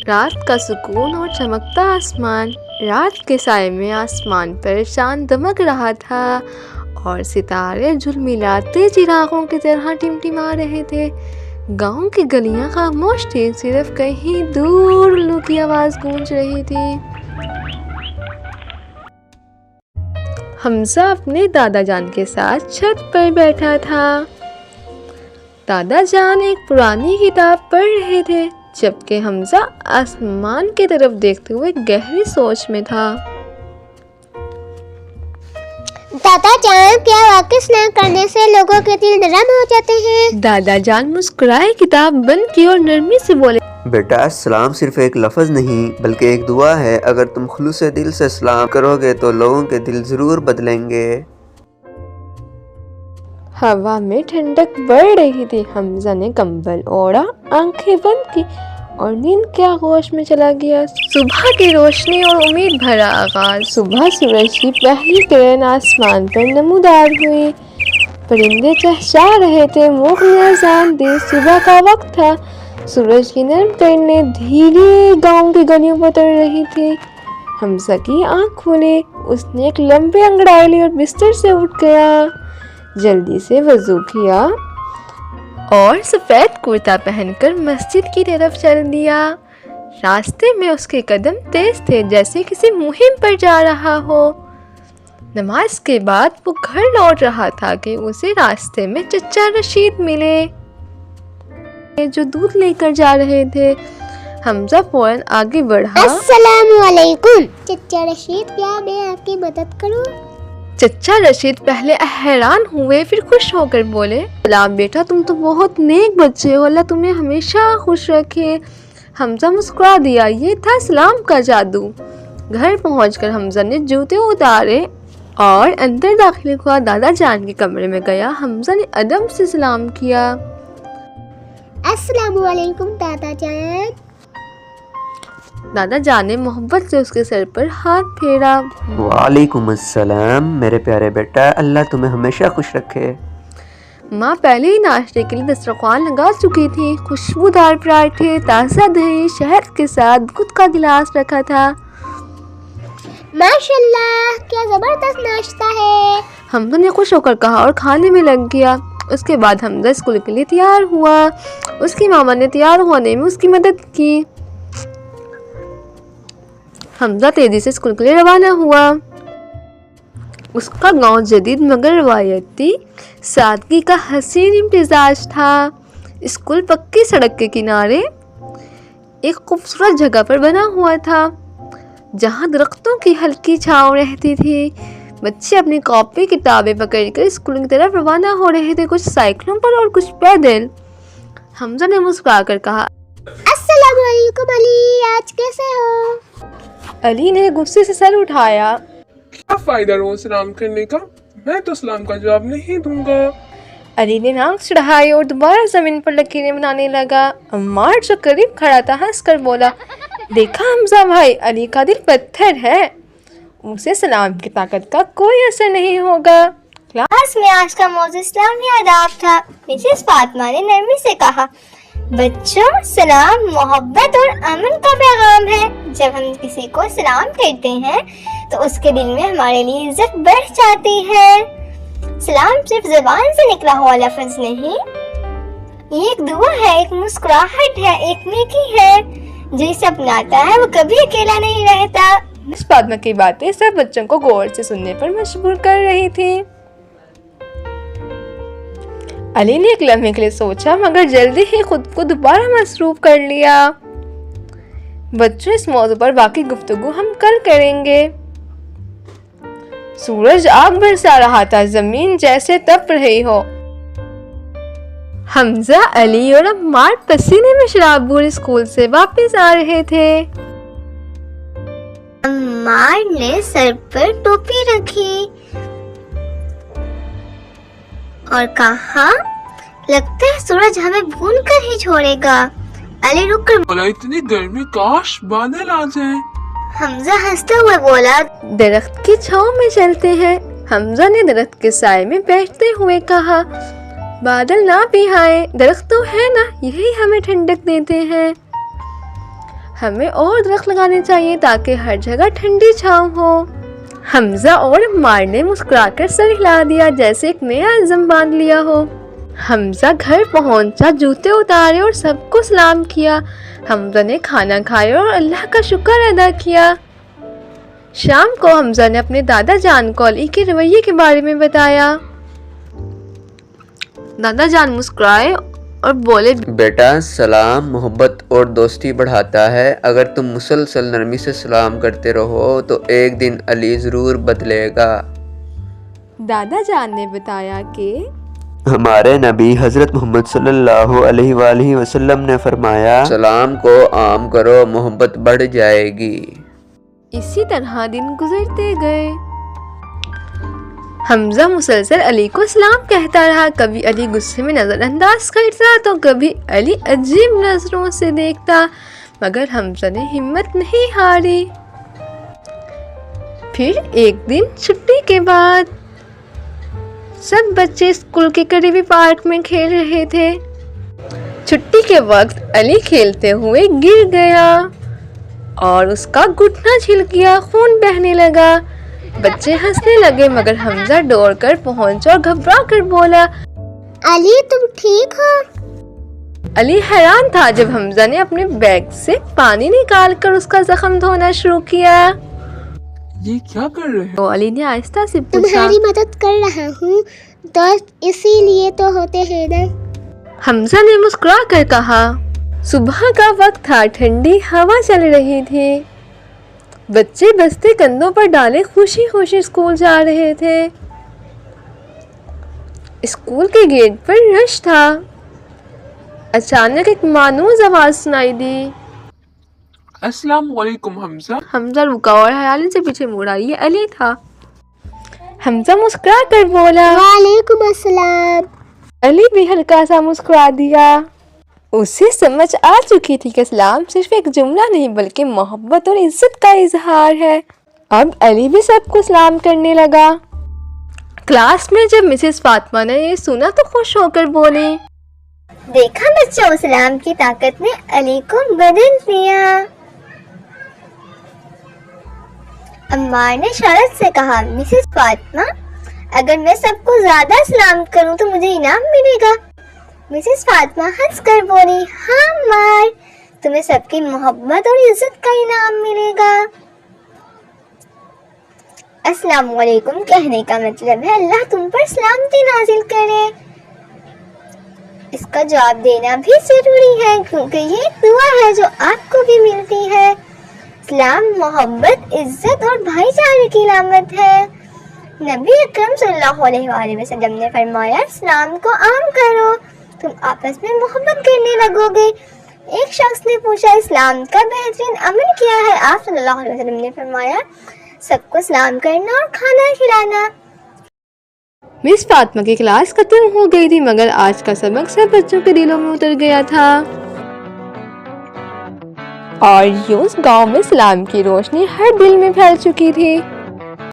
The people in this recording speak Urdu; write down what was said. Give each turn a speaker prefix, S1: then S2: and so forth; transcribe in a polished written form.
S1: رات کا سکون اور چمکتا آسمان، رات کے سائے میں آسمان پر چاند دمک رہا تھا اور ستارے جھلملاتے چراغوں کی طرح ٹمٹما رہے تھے۔ گاؤں کی گلیاں خاموش تھی، صرف کہیں دور الو کی آواز گونج رہی تھی۔ حمزہ اپنے دادا جان کے ساتھ چھت پر بیٹھا تھا۔ دادا جان ایک پرانی کتاب پڑھ رہے تھے، جبکہ حمزہ آسمان کی طرف دیکھتے ہوئے گہری سوچ میں تھا۔
S2: دادا جان، کیا واقعی سلام کرنے سے لوگوں کے دل نرم ہو جاتے ہیں؟
S1: دادا جان مسکرائے، کتاب بند کی اور نرمی سے بولے،
S3: بیٹا، سلام صرف ایک لفظ نہیں بلکہ ایک دعا ہے۔ اگر تم خلوص دل سے سلام کرو گے تو لوگوں کے دل ضرور بدلیں گے۔
S1: ہوا میں ٹھنڈک بڑھ رہی تھی۔ حمزہ نے کمبل اوڑھا، آنکھیں بند کی اور نیند کے آغوش میں چلا گیا۔ صبح کی روشنی اور امید بھرا آغاز۔ صبح سورج کی پہلی کرن آسمان پر نمودار ہوئی، پرندے چہچہا رہے تھے، مرغ نے اذان دی۔ صبح کا وقت تھا، سورج کی نرم کرنیں دھیرے گاؤں کی گلیوں پر اتر رہی تھی۔ حمزہ کی آنکھ کھلی، اس نے ایک لمبی انگڑائی لی اور بستر سے اٹھ گیا۔ جلدی سے وضو کیا اور سفید کرتا پہن کر مسجد کی طرف چل دیا۔ راستے میں اس کے قدم تیز تھے، جیسے کسی مہم پر جا رہا ہو۔ نماز کے بعد وہ گھر لوٹ رہا تھا کہ اسے راستے میں چچا رشید ملے جو دودھ لے کر جا رہے تھے۔ حمزہ فوراً آگے بڑھا۔
S2: السلام علیکم چچا رشید، کیا میں آپ کی مدد کروں؟
S1: چچا رشید پہلے حیران ہوئے، پھر خوش ہو کر بولے، سلام بیٹا، تم تو بہت نیک بچے ہو، اللہ تمہیں ہمیشہ خوش رکھے۔ حمزہ مسکرا دیا، یہ تھا سلام کا جادو۔ گھر پہنچ کر حمزہ نے جوتے اتارے اور اندر داخل ہوا۔ دادا جان کے کمرے میں گیا، حمزہ نے ادب سے سلام کیا۔
S2: السلام علیکم دادا جان۔
S1: دادا جان نے محبت سے اس کے سر پر ہاتھ پھیرا۔
S3: وعلیکم السلام میرے پیارے بیٹا، اللہ تمہیں ہمیشہ خوش رکھے۔
S1: ماں پہلے ہی ناشتے کے لیے دسترخوان لگا چکی تھی، خوشبودار پراٹھے، تازہ دہی، شہد کے ساتھ دودھ کا گلاس رکھا تھا۔
S2: ماشاءاللہ، کیا زبردست ناشتہ ہے۔
S1: حمزہ نے خوش ہو کر کہا اور کھانے میں لگ گیا۔ اس کے بعد حمزہ اسکول کے لیے تیار ہوا۔ اس کی ماما نے تیار ہونے میں اس کی مدد کی۔ حمزہ تیزی سے اسکول کے لیے روانہ ہوا۔ اس کا گاؤں جدید مگر روایتی سادگی کا حسین امتزاج تھا۔ اسکول پکی سڑک کے کنارے ایک خوبصورت جگہ پر بنا ہوا تھا، جہاں درختوں کی ہلکی چھاؤں رہتی تھی۔ بچے اپنی کاپی کتابیں پکڑ کر اسکول کی طرف روانہ ہو رہے تھے، کچھ سائیکلوں پر اور کچھ پیدل۔ حمزہ نے مسکرا کر کہا،
S2: السلام علیکم علی، آج کیسے ہو؟
S1: علی نے غصے سے سر اٹھایا۔
S4: کیا فائدہ روز سلام کرنے کا؟ میں تو سلام کا جواب نہیں دوں گا۔
S1: علی نے ناک چڑھائی اور دوبارہ زمین پر لکیریں بنانے لگا۔ عمار جو قریب کھڑا تھا ہنس کر بولا، دیکھا حمزہ بھائی، علی کا دل پتھر ہے، اسے سلام کی طاقت کا کوئی اثر نہیں ہوگا۔
S2: کلاس میں آج کا موضوع اسلامی آداب تھا۔ مسز فاطمہ نے نرمی سے کہا، بچوں، سلام محبت اور امن کا پیغام ہے۔ جب ہم کسی کو سلام کرتے ہیں تو اس کے دل میں ہمارے لیے عزت بڑھ جاتی ہے۔ سلام صرف زبان سے نکلا ہوا لفظ نہیں، یہ ایک دعا ہے، ایک مسکراہٹ ہے، ایک نیکی ہے۔ جو اسے اپناتا ہے وہ کبھی اکیلا نہیں رہتا۔
S1: اس فاطمہ کی باتیں سب بچوں کو غور سے سننے پر مجبور کر رہی تھی۔ علی نے ایک لمحے کے لیے سوچا، مگر جلدی ہی خود کو دوبارہ مصروف کر لیا۔ بچوں، اس موضوع پر باقی گفتگو ہم کل کریں گے۔ سورج آگ برسا رہا تھا، زمین جیسے تپ رہی ہو۔ حمزہ، علی اور عمار پسینے میں شرابور اسکول سے واپس آ رہے تھے۔
S2: عمار نے سر پر ٹوپی رکھی اور کہا، لگتا ہے سورج ہمیں بھون کر ہی چھوڑے گا۔ علی رک کر
S4: بولا، اتنی گرمی، کاش بادل آ جائیں۔
S2: حمزہ ہنستے ہوئے بولا،
S1: درخت کی چھاؤں میں چلتے ہیں۔ حمزہ نے درخت کے سائے میں بیٹھتے ہوئے کہا، بادل نہ بھی آئے، درخت تو ہے نا، یہی ہمیں ٹھنڈک دیتے ہیں۔ ہمیں اور درخت لگانے چاہیے تاکہ ہر جگہ ٹھنڈی چھاؤں ہو۔ حمزہ اور عمار نے مسکرا کر سر ہلا دیا جیسے ایک نیا عزم باندھ لیا ہو۔ حمزہ گھر پہنچا، جوتے اتارے اور سب کو سلام کیا۔ حمزہ نے کھانا کھایا اور اللہ کا شکر ادا کیا۔ شام کو حمزہ نے اپنے دادا جان کو علی کے رویے کے بارے میں بتایا۔ دادا جان مسکرائے اور بولے،
S3: بیٹا سلام محبت اور دوستی بڑھاتا ہے، اگر تم مسلسل نرمی سے سلام کرتے رہو تو ایک دن علی ضرور بدلے گا۔
S1: دادا جان نے بتایا کہ
S3: ہمارے نبی حضرت محمد صلی اللہ علیہ وآلہ وسلم نے فرمایا، سلام کو عام کرو، محبت بڑھ جائے گی۔
S1: اسی طرح دن گزرتے گئے۔ حمزہ مسلسل علی کو سلام کہتا رہا، کبھی علی غصے میں نظر انداز کرتا تو کبھی علی عجیب نظروں سے دیکھتا، مگر حمزہ نے ہمت نہیں ہاری۔ پھر ایک دن چھٹی کے بعد سب بچے اسکول کے قریبی پارک میں کھیل رہے تھے۔ چھٹی کے وقت علی کھیلتے ہوئے گر گیا اور اس کا گھٹنا چھل گیا، خون بہنے لگا۔ بچے ہنسنے لگے مگر حمزہ دوڑ کر پہنچا اور گھبرا کر بولا،
S2: علی تم ٹھیک ہو؟
S1: علی حیران تھا جب حمزہ نے اپنے بیگ سے پانی نکال کر اس کا زخم دھونا شروع کیا۔
S4: یہ کیا کر رہے ہیں؟
S1: تو علی نے آہستہ سے پوچھا،
S2: تمہاری مدد کر رہا ہوں، دوست اسی لیے تو ہوتے ہیں نا۔
S1: حمزہ نے مسکرا کر کہا۔ صبح کا وقت تھا، ٹھنڈی ہوا چل رہی تھی، بچے بستے کندھوں پر ڈالے خوشی خوشی اسکول جا رہے تھے۔ اسکول کے گیٹ پر رش تھا۔ اچانک ایک مانوس آواز سنائی دی۔
S4: السلام علیکم حمزہ۔
S1: حمزہ رکا اور حیرانی سے پیچھے مڑا، یہ علی تھا۔ حمزہ مسکرا کر بولا،
S2: وعلیکم السلام۔
S1: علی بھی ہلکا سا مسکرا دیا۔ اسے سمجھ آ چکی تھی کہ سلام صرف ایک جملہ نہیں بلکہ محبت اور عزت کا اظہار ہے۔ اب علی بھی سب کو سلام کرنے لگا۔ کلاس میں جب مسز فاطمہ نے یہ سنا تو خوش ہو کر بولی،
S2: دیکھا بچوں، سلام کی طاقت نے علی کو بدل دیا۔ عمار نے شرط سے کہا، مسز فاطمہ اگر میں سب کو زیادہ سلام کروں تو مجھے انعام ملے گا۔ مسز فاطمہ ہنس کر بولی، ہاں عمار، تمہیں سب کی محبت اور عزت کا انعام ملے گا۔ السلام علیکم کہنے کا مطلب ہے اللہ تم پر سلامتی نازل کرے۔ اس کا جواب دینا بھی ضروری ہے کیونکہ یہ دعا ہے جو آپ کو بھی ملتی ہے۔ اسلام محبت، عزت اور بھائی چارے کی علامت ہے۔ نبی اکرم صلی اللہ علیہ وآلہ وسلم نے فرمایا، اسلام کو عام کرو، تم آپس میں محبت کرنے لگو گے۔ ایک شخص نے پوچھا، اسلام کا بہترین عمل کیا ہے؟ آپ صلی اللہ علیہ وسلم نے فرمایا، سب کو سلام کرنا اور کھانا کھلانا۔
S1: مس فاطمہ کی کلاس ختم ہو گئی تھی مگر آج کا سبق سب بچوں کے دلوں میں اتر گیا تھا اور یوں اس گاؤں میں سلام کی روشنی ہر دل میں پھیل چکی تھی۔